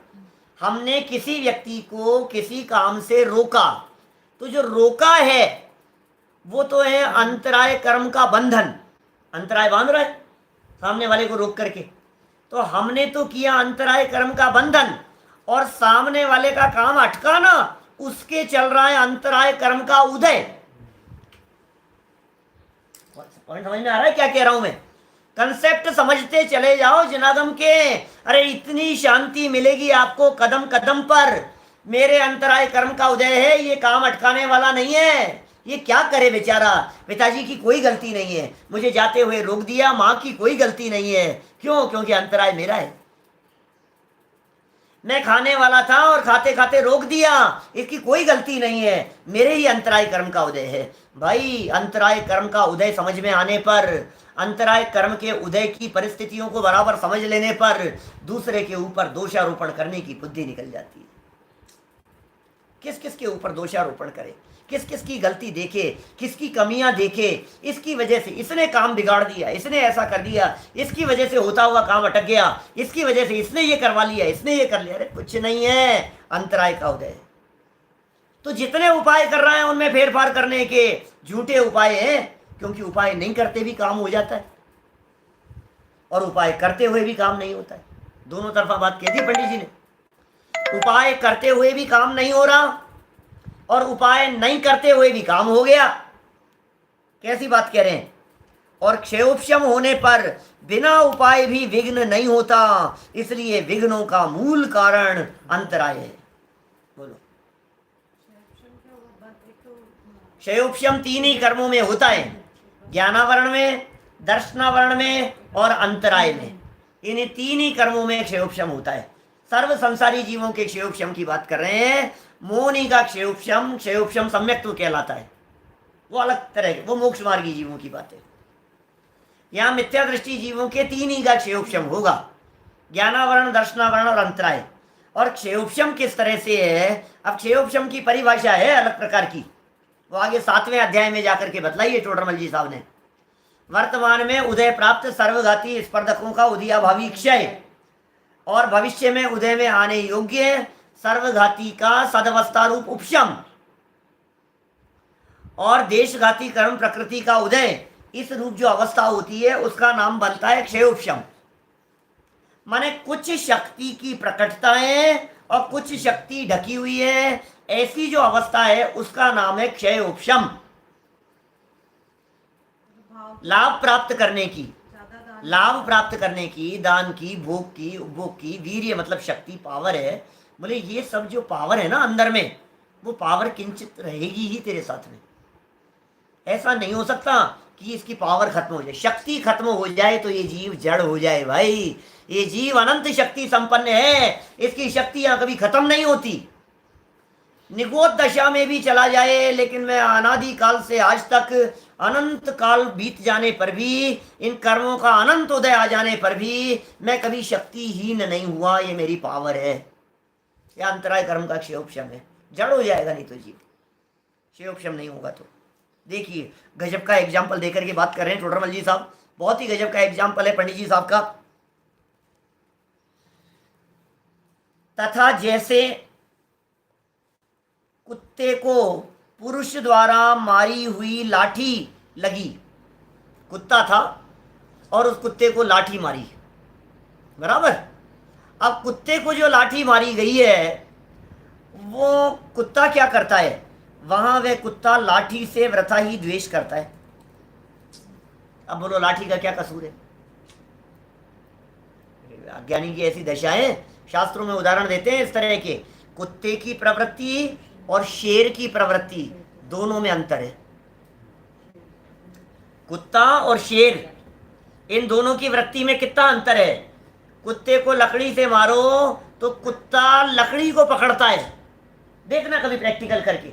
हमने किसी व्यक्ति को किसी काम से रोका, तो जो रोका है वो तो है अंतराय कर्म का बंधन, अंतराय बांध रहा है सामने वाले को रोक करके। तो हमने तो किया अंतराय कर्म का बंधन, और सामने वाले का काम अटकाना, उसके चल रहा है अंतराय कर्म का उदय। पॉइंट समझ में आ रहा है क्या कह रहा हूं मैं? कंसेप्ट समझते चले जाओ जनागम के। अरे इतनी शांति मिलेगी आपको कदम कदम पर। मेरे अंतराय कर्म का उदय है, ये काम अटकाने वाला नहीं है। ये क्या करे बेचारा, पिताजी की कोई गलती नहीं है, मुझे जाते हुए रोक दिया, माँ की कोई गलती नहीं है। क्यों? क्योंकि अंतराय मेरा है। मैं खाने वाला था और खाते खाते रोक दिया, इसकी कोई गलती नहीं है, मेरे ही अंतराय कर्म का उदय है। भाई अंतराय कर्म का उदय समझ में आने पर, अंतराय कर्म के उदय की परिस्थितियों को बराबर समझ लेने पर दूसरे के ऊपर दोषारोपण करने की बुद्धि निकल जाती है। किस किस के ऊपर दोषारोपण करे, किस किस की गलती देखे, किसकी कमियां देखे, इसकी वजह से इसने काम बिगाड़ दिया, इसने ऐसा कर दिया, इसकी वजह से होता हुआ काम अटक गया, इसकी वजह से इसने ये करवा लिया, इसने ये कर लिया। अरे कुछ नहीं है, अंतराय का उदय। तो जितने उपाय कर रहा है उनमें फेरफार करने के झूठे उपाय हैं, क्योंकि उपाय नहीं करते भी काम हो जाता है और उपाय करते हुए भी काम नहीं होता है। दोनों तरफा बात कह दी पंडित जी ने। उपाय करते हुए भी काम नहीं हो रहा और उपाय नहीं करते हुए भी काम हो गया। कैसी बात कह रहे हैं? और क्षयोपशम होने पर बिना उपाय भी विघ्न नहीं होता, इसलिए विघ्नों का मूल कारण अंतराय है। बोलो। क्षयोपशम 3 ही कर्मों में होता है, ज्ञानावरण में, दर्शनावरण में और अंतराय में। इन 3 ही कर्मों में क्षयोपशम होता है। सर्व संसारी जीवों के क्षयोपशम की बात कर रहे हैं। मोहनी का क्षयोपशम, क्षयोपशम सम्यक्त्व कहलाता है, वो अलग तरह के, वो मोक्ष मार्गी जीवों की बात है। यहाँ मिथ्या दृष्टि जीवों के 3 ही का क्षयोपशम होगा, ज्ञानावरण, दर्शनावरण और अंतराय। और क्षयोपशम किस तरह से है, अब क्षयोपशम की परिभाषा है अलग प्रकार की, वो आगे 7वें अध्याय में जाकर के बतलाई है टोडरमल जी साहब ने। वर्तमान में उदय प्राप्त सर्वघाती स्पर्धकों का उदयाभावी क्षय, और भविष्य में उदय में आने योग्य सर्वघाती का सदवस्था रूप उपशम, और देशघाती कर्म प्रकृति का उदय, इस रूप जो अवस्था होती है उसका नाम बनता है क्षयोपशम। माने कुछ शक्ति की प्रकटता है और कुछ शक्ति ढकी हुई है, ऐसी जो अवस्था है उसका नाम है क्षयोपशम। लाभ प्राप्त करने की, लाभ प्राप्त करने की, दान की, भोग की, उपभोग की, वीर्य मतलब शक्ति, पावर है। बोले ये सब जो पावर है ना अंदर में, वो पावर किंचित रहेगी ही तेरे साथ में। ऐसा नहीं हो सकता कि इसकी पावर खत्म हो जाए, शक्ति खत्म हो जाए तो ये जीव जड़ हो जाए। भाई ये जीव अनंत शक्ति संपन्न है, इसकी शक्तियां कभी खत्म नहीं होती। निगोद दशा में भी चला जाए, लेकिन मैं अनादि काल से आज तक, अनंत काल बीत जाने पर भी, इन कर्मों का अनंत उदय आ जाने पर भी मैं कभी शक्तिहीन नहीं हुआ। ये मेरी पावर है। यह अंतराय कर्म का क्षयोपशम है। जड़ हो जाएगा नहीं तो जीव, क्षयोपशम नहीं होगा तो। देखिए गजब का एग्जाम्पल देकर के बात कर रहे हैं टोडरमल जी साहब, बहुत ही गजब का एग्जाम्पल है पंडित जी साहब का। तथा जैसे कुत्ते को पुरुष द्वारा मारी हुई लाठी लगी, कुत्ता था और उस कुत्ते को लाठी मारी, बराबर। अब कुत्ते को जो लाठी मारी गई है, वो कुत्ता क्या करता है, वहां वह कुत्ता लाठी से वृथा ही द्वेष करता है। अब बोलो लाठी का क्या कसूर है? अज्ञानी की ऐसी दशा है, शास्त्रों में उदाहरण देते हैं इस तरह के। कुत्ते की प्रवृत्ति और शेर की प्रवृत्ति दोनों में अंतर है। कुत्ता और शेर, इन दोनों की वृत्ति में कितना अंतर है। कुत्ते को लकड़ी से मारो तो कुत्ता लकड़ी को पकड़ता है, देखना कभी प्रैक्टिकल करके।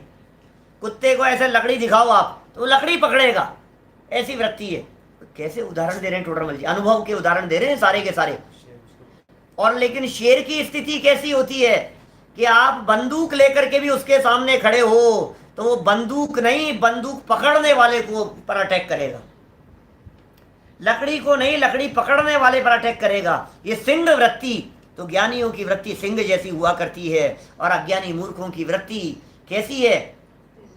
कुत्ते को ऐसे लकड़ी दिखाओ आप तो लकड़ी पकड़ेगा, ऐसी वृत्ति है। तो कैसे उदाहरण दे रहे हैं टोडरमल जी, अनुभव के उदाहरण दे रहे हैं सारे के सारे। और लेकिन शेर की स्थिति कैसी होती है कि आप बंदूक लेकर के भी उसके सामने खड़े हो तो वो बंदूक नहीं, बंदूक पकड़ने वाले को पर अटैक करेगा, लकड़ी को नहीं, लकड़ी पकड़ने वाले पर अटैक करेगा। ये सिंह वृत्ति, तो ज्ञानियों की वृत्ति सिंह जैसी हुआ करती है और अज्ञानी मूर्खों की वृत्ति कैसी है,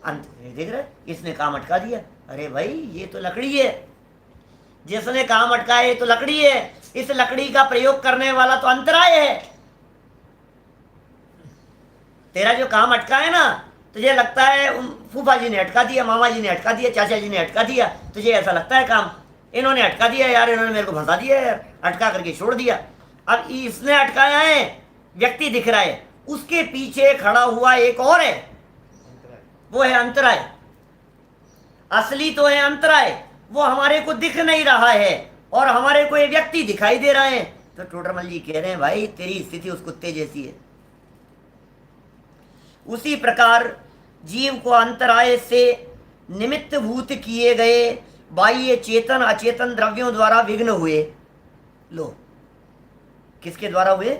देख रहे, इसने काम अटका दिया। अरे भाई ये तो लकड़ी है, जिसने काम अटकाया ये तो लकड़ी है, इस लकड़ी का प्रयोग करने वाला तो अंतराय है। तेरा जो काम अटका है ना, तुझे लगता है फूफा जी ने अटका दिया, मामा जी ने अटका दिया, चाचा जी ने अटका दिया, तुझे ऐसा लगता है काम इन्होंने अटका दिया यार, इन्होंने मेरे को फंसा दिया यार, अटका करके छोड़ दिया। अब इसने अटकाया है, व्यक्ति दिख रहा है, उसके पीछे खड़ा हुआ एक और है, वो है अंतराय। असली तो है अंतराय, वो हमारे को दिख नहीं रहा है और हमारे को ये व्यक्ति दिखाई दे रहा है। तो टोडरमल जी कह रहे हैं भाई तेरी स्थिति उस कुत्ते जैसी है। उसी प्रकार जीव को अंतराय से निमित्त भूत किए गए बाह्य चेतन अचेतन द्रव्यों द्वारा विघ्न हुए। लो, किसके द्वारा हुए?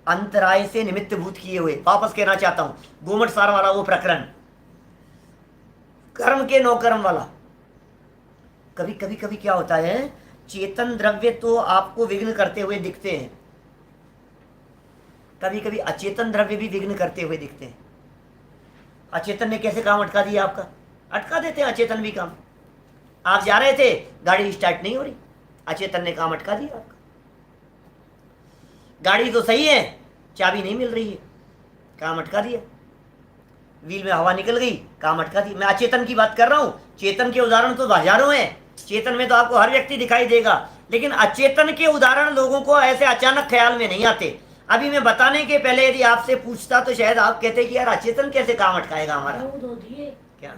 अंतराय से निमित्त भूत किए हुए। वापस कहना चाहता हूं, गोमट सार वाला वो प्रकरण, कर्म के नो कर्म वाला। कभी कभी कभी क्या होता है, चेतन द्रव्य तो आपको विघ्न करते हुए दिखते हैं, कभी कभी अचेतन द्रव्य भी विघ्न करते हुए दिखते हैं। अचेतन ने कैसे काम अटका दिया आपका? अटका देते हैं अचेतन भी काम। आप जा रहे थे, गाड़ी स्टार्ट नहीं हो रही, अचेतन ने काम अटका दिया आपका। गाड़ी तो सही है, चाबी नहीं मिल रही है, काम अटका दिया। व्हील में हवा निकल गई, काम अटका दी। मैं अचेतन की बात कर रहा हूं, चेतन के उदाहरण तो हजारों हैं। चेतन में तो आपको हर व्यक्ति दिखाई देगा, लेकिन अचेतन के उदाहरण लोगों को ऐसे अचानक ख्याल में नहीं आते। अभी मैं बताने के पहले यदि आपसे पूछता तो शायद आप कहते कि यार अचेतन कैसे काम अटकाएगा हमारा। क्या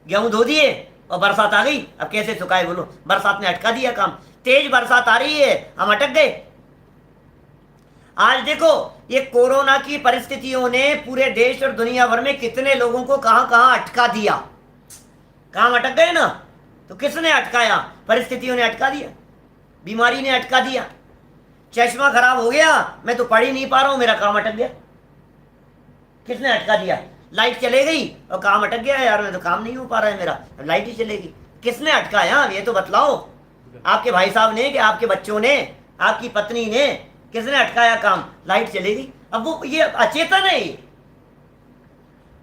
गेहूं धो दिए और बरसात आ गई, अब कैसे सुखाए? बोलो, बरसात ने अटका दिया काम। तेज बरसात आ रही है, हम अटक गए। आज देखो, ये कोरोना की परिस्थितियों ने पूरे देश और दुनिया भर में कितने लोगों को कहां कहां अटका दिया। काम अटक गए ना, तो किसने अटकाया? परिस्थितियों ने अटका दिया, बीमारी ने अटका दिया। चश्मा खराब हो गया, मैं तो पढ़ ही नहीं पा रहा हूं, मेरा काम अटक गया। किसने अटका दिया? लाइट चले गई और काम अटक गया, यार मैं तो काम नहीं हो पा रहा है मेरा, लाइट ही चलेगी। किसने अटकाया? ये तो बतलाओ। आपके भाई साहब ने कि आपके बच्चों ने, आपकी पत्नी ने, किसने अटकाया काम? लाइट चलेगी। अब वो ये अचेतन है, ये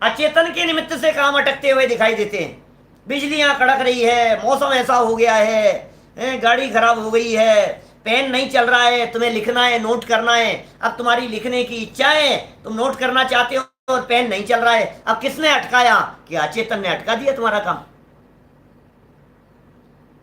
अचेतन के निमित्त से काम अटकते हुए दिखाई देते हैं। बिजलियां कड़क रही है, मौसम ऐसा हो गया है, गाड़ी खराब हो गई है, पेन नहीं चल रहा है, तुम्हें लिखना है, नोट करना है। अब तुम्हारी लिखने की इच्छा है, तुम नोट करना चाहते हो और पेन नहीं चल रहा है। अब किसने अटकाया? कि अचेतन ने अटका दिया तुम्हारा काम।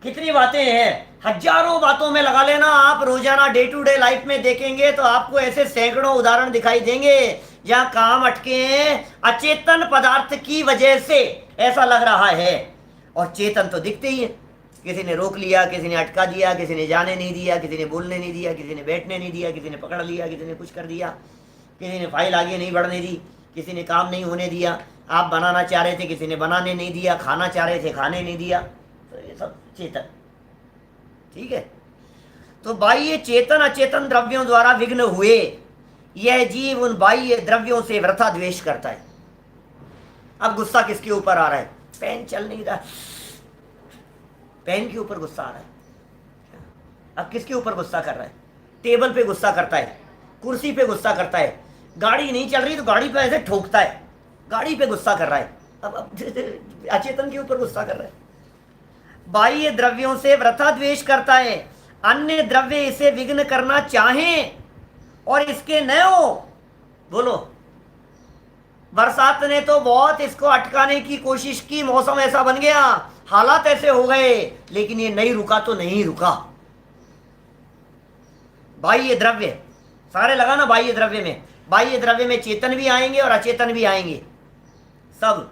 कितनी बातें हैं, हजारों बातों में लगा लेना। आप रोजाना डे टू डे लाइफ में देखेंगे तो आपको ऐसे सैकड़ों उदाहरण दिखाई देंगे जहां काम अटके हैं अचेतन पदार्थ की वजह से, ऐसा लग रहा है। और चेतन तो दिखते ही है। किसी ने रोक लिया, किसी ने अटका दिया, किसी ने जाने नहीं दिया, किसी ने बोलने नहीं दिया, किसी ने बैठने नहीं दिया, किसी ने पकड़ लिया, किसी ने कुछ कर दिया, किसी ने फाइल आगे नहीं बढ़ने दी, किसी ने काम नहीं होने दिया। आप बनाना चाह रहे थे, किसी ने बनाने नहीं दिया, खाना चाह रहे थे, खाने नहीं दिया। तो ये सब चेतन, ठीक है। तो बाह्य चेतन अचेतन द्रव्यों द्वारा विघ्न हुए यह जीव उन बाह्य द्रव्यों से वृथा द्वेष करता है। अब गुस्सा किसके ऊपर आ रहा है? पेन चल नहीं रहा, पेन के ऊपर गुस्सा आ रहा है। अब किसके ऊपर गुस्सा कर रहा है? टेबल पे गुस्सा करता है, कुर्सी पे गुस्सा करता है, गाड़ी नहीं चल रही तो गाड़ी पे ऐसे ठोकता है, गाड़ी पे गुस्सा कर रहा है। अब अचेतन के ऊपर गुस्सा कर रहा है। बाह्य द्रव्यों से वृथा द्वेष करता है, अन्य द्रव्य इसे विघ्न करना चाहें और इसके न हो। बोलो, बरसात ने तो बहुत इसको अटकाने की कोशिश की, मौसम ऐसा बन गया, हालात ऐसे हो गए, लेकिन ये नहीं रुका तो नहीं रुका। बाह्य द्रव्य सारे लगा ना, बाह्य द्रव्य में, बाह्य द्रव्य में चेतन भी आएंगे और अचेतन भी आएंगे। सब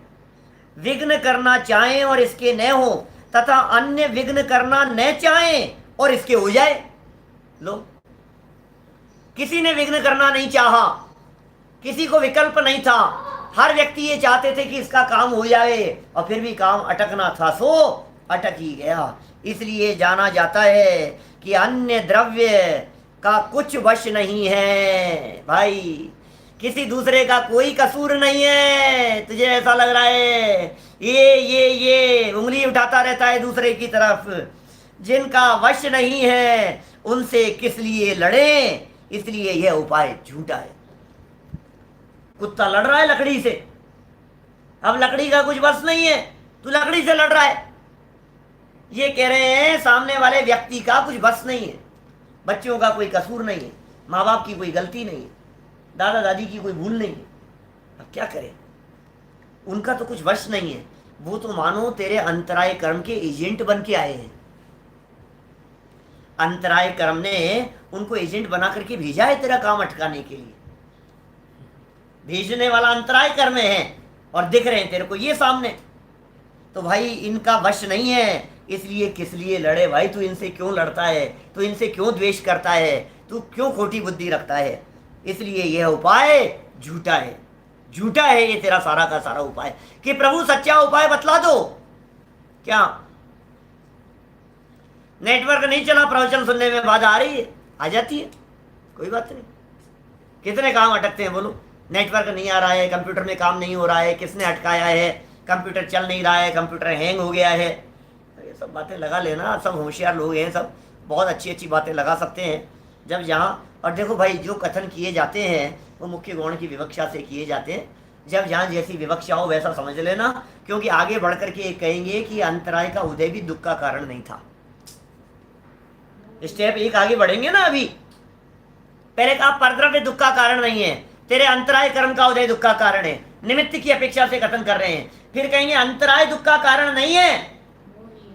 विघ्न करना चाहें और इसके न हो, तथा अन्य विघ्न करना न चाहें और इसके हो जाए। लो, किसी ने विघ्न करना नहीं चाहा, किसी को विकल्प नहीं था, हर व्यक्ति ये चाहते थे कि इसका काम हो जाए, और फिर भी काम अटकना था, सो अटक ही गया। इसलिए जाना जाता है कि अन्य द्रव्य का कुछ वश नहीं है। भाई, किसी दूसरे का कोई कसूर नहीं है। तुझे ऐसा लग रहा है ये उंगली उठाता रहता है दूसरे की तरफ, जिनका वश नहीं है उनसे किस लिए लड़ें? इसलिए यह उपाय झूठा है। कुत्ता लड़ रहा है लकड़ी से, अब लकड़ी का कुछ बस नहीं है, तू लकड़ी से लड़ रहा है। ये कह रहे हैं सामने वाले व्यक्ति का कुछ बस नहीं है, बच्चों का कोई कसूर नहीं है, माँ बाप की कोई गलती नहीं है, दादा दादी की कोई भूल नहीं है। अब क्या करें, उनका तो कुछ वश नहीं है, वो तो मानो तेरे अंतराय कर्म के एजेंट बन के आए हैं। अंतराय कर्म ने उनको एजेंट बना करके भेजा है तेरा काम अटकाने के लिए। भेजने वाला अंतराय कर्म है और दिख रहे हैं तेरे को ये सामने। तो भाई इनका वश नहीं है, इसलिए किस लिए लड़े भाई? तू इनसे क्यों लड़ता है? तू इनसे क्यों द्वेष करता है? तू क्यों खोटी बुद्धि रखता है? इसलिए यह उपाय झूठा है, झूठा है ये तेरा सारा का सारा उपाय। कि प्रभु सच्चा उपाय बतला दो। क्या नेटवर्क नहीं चला, प्रवचन सुनने में बाधा आ रही है? आ जाती है, कोई बात नहीं। कितने काम अटकते हैं बोलो? नेटवर्क नहीं आ रहा है, कंप्यूटर में काम नहीं हो रहा है, किसने अटकाया है, कंप्यूटर चल नहीं रहा है, कंप्यूटर हैंग हो गया है, ये सब बातें लगा लेना। सब होशियार लोग हैं, सब बहुत अच्छी अच्छी बातें लगा सकते हैं जब जहाँ। और देखो भाई, जो कथन किए जाते हैं वो मुख्य गौण की विवक्षा से किए जाते हैं। जब जहाँ जैसी विवक्षा हो वैसा समझ लेना, क्योंकि आगे बढ़ करके कहेंगे कि अंतराय का उदय भी दुख का कारण नहीं था। स्टेप एक आगे बढ़ेंगे ना। अभी पहले कहा परद्रव्य दुख का कारण नहीं है, तेरे अंतराय कर्म का उदय दुख का कारण है, निमित्त की अपेक्षा से कथन कर रहे हैं। फिर कहेंगे अंतराय दुख का कारण नहीं है।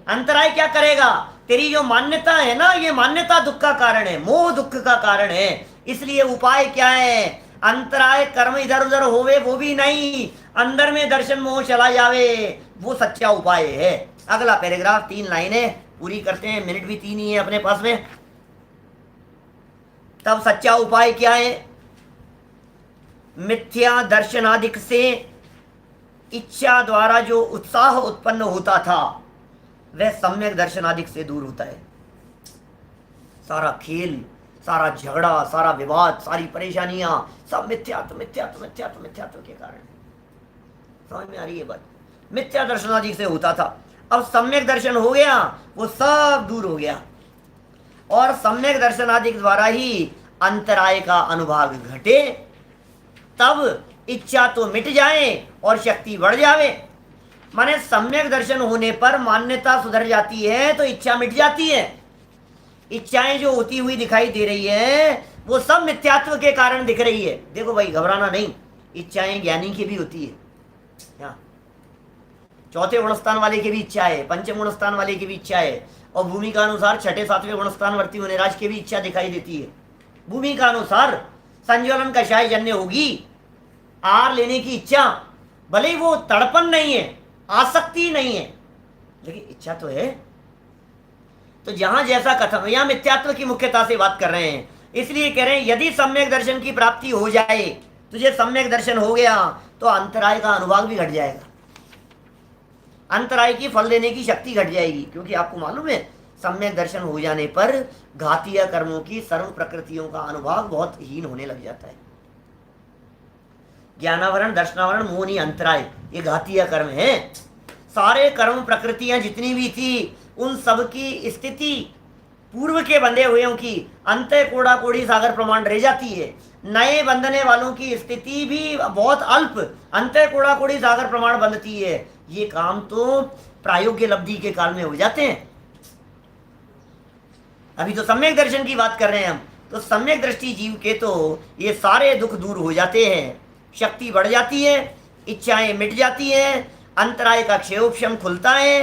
अंतराय क्या करेगा? तेरी जो मान्यता है ना, ये मान्यता दुख का कारण है, मोह दुख का कारण है। इसलिए उपाय क्या है? अंतराय कर्म इधर उधर होवे वो भी नहीं, अंदर में दर्शन मोह चला जावे, वो सच्चा उपाय है। अगला पैराग्राफ 3 लाइनें पूरी करते हैं, मिनट भी 3 ही है अपने पास में। तब सच्चा उपाय क्या है? मिथ्या दर्शनादिक से इच्छा द्वारा जो उत्साह उत्पन्न होता था वह सम्यक दर्शनादिक से दूर होता है। सारा खेल, सारा झगड़ा, सारा विवाद, सारी परेशानियां सब मिथ्यात्व मिथ्यात्व मिथ्यात्व मिथ्यात्व के कारण। समझ में आ रही है बात? मिथ्या दर्शनादिक से होता था, अब सम्यक दर्शन हो गया, वो सब दूर हो गया। और सम्यक दर्शनादिक द्वारा ही अंतराय का अनुभाग घटे, तब इच्छा तो मिट जाए और शक्ति बढ़ जावे। माने सम्यक दर्शन होने पर मान्यता सुधर जाती है तो इच्छा मिट जाती है। इच्छाएं जो होती हुई दिखाई दे रही है वो सब मिथ्यात्व के कारण दिख रही है। देखो भाई, घबराना नहीं, इच्छाएं ज्ञानी की भी होती है। चौथे गुणस्थान वाले की भी इच्छा है, पंचम गुणस्थान वाले की भी इच्छा है, और भूमि का अनुसार छठे सातवें गुणस्थान वर्ती होने राज की भी इच्छा दिखाई देती है। भूमि का अनुसार संज्वलन कषाय जन्य होगी, आर लेने की इच्छा, भले ही वो तड़पन नहीं है, आसक्ति नहीं है, लेकिन इच्छा तो है। तो जहां जैसा कथन, यहां मिथ्यात्व की मुख्यता से बात कर रहे हैं, इसलिए कह रहे हैं यदि सम्यक दर्शन की प्राप्ति हो जाए, तुझे सम्यक दर्शन हो गया तो अंतराय का अनुभाग भी घट जाएगा, अंतराय की फल देने की शक्ति घट जाएगी। क्योंकि आपको मालूम है सम्यक दर्शन हो जाने पर घातीय कर्मों की सर्व प्रकृतियों का अनुभाग बहुत हीन होने लग जाता है। ज्ञानावरण, दर्शनावरण, मोहनी, अंतराय, ये घातीय कर्म है। सारे कर्म प्रकृतियां जितनी भी थी उन सब की स्थिति पूर्व के बंधे हुए की अंत कोड़ा कोड़ी सागर प्रमाण रह जाती है। नए बंधने वालों की स्थिति भी बहुत अल्प, अंत कोड़ा कोड़ी सागर प्रमाण बंधती है। ये काम तो प्रायोग्य लब्धि के काल में हो जाते हैं। अभी तो सम्यक दर्शन की बात कर रहे हैं हम, तो सम्यक दृष्टि जीव के तो ये सारे दुख दूर हो जाते हैं, शक्ति बढ़ जाती है, इच्छाएं मिट जाती हैं, अंतराय का क्षेयोपशम खुलता है,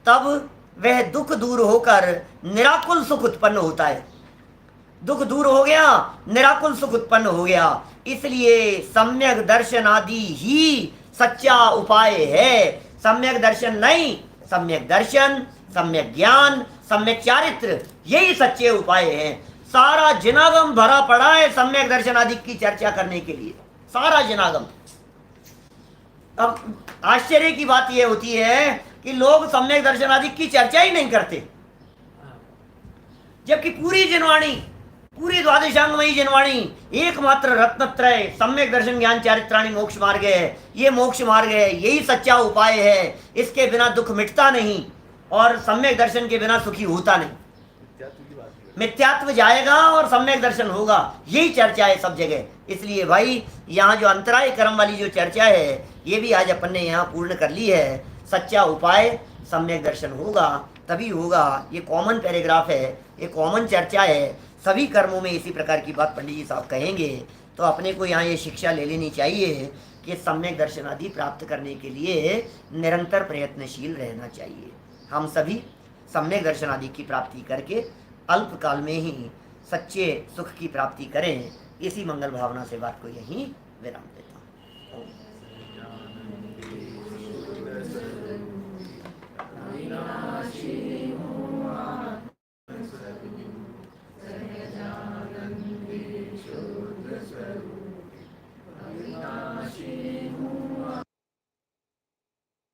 तब वह दुख दूर होकर निराकुल सुख उत्पन्न होता है। दुख दूर हो गया, निराकुल सुख उत्पन्न हो गया। इसलिए सम्यक दर्शन आदि ही सच्चा उपाय है। सम्यक दर्शन नहीं, सम्यक दर्शन, सम्यक ज्ञान, सम्यक चारित्र, यही सच्चे उपाय हैं। सारा जिनागम भरा पड़ा है सम्यक दर्शन आदि की चर्चा करने के लिए, सारा जिनागम। अब आश्चर्य की बात यह होती है कि लोग सम्यक दर्शन आदि की चर्चा ही नहीं करते, जबकि पूरी जिनवाणी, पूरी द्वादशांगमयी जिनवाणी एकमात्र रत्नत्रय सम्यक दर्शन ज्ञान चारित्राणी मोक्ष मार्ग है। ये मोक्ष मार्ग है, यही सच्चा उपाय है। इसके बिना दुख मिटता नहीं और सम्यक दर्शन के बिना सुखी होता नहीं। मिथ्यात्व जाएगा और सम्यक दर्शन होगा, यही चर्चा है सब जगह। इसलिए भाई यहाँ जो अंतराय कर्म वाली जो चर्चा है ये भी आज अपन ने यहाँ पूर्ण कर ली है। सच्चा उपाय सम्यक दर्शन होगा तभी होगा। ये कॉमन पैराग्राफ है, ये कॉमन चर्चा है, सभी कर्मों में इसी प्रकार की बात पंडित जी साहब कहेंगे। तो अपने को यहाँ ये शिक्षा ले लेनी चाहिए कि सम्यक दर्शन आदि प्राप्त करने के लिए निरंतर प्रयत्नशील रहना चाहिए। हम सभी सम्यक दर्शन आदि की प्राप्ति करके अल्प काल में ही सच्चे सुख की प्राप्ति करें। इसी मंगल भावना से बात को यहीं विराम देता हूँ।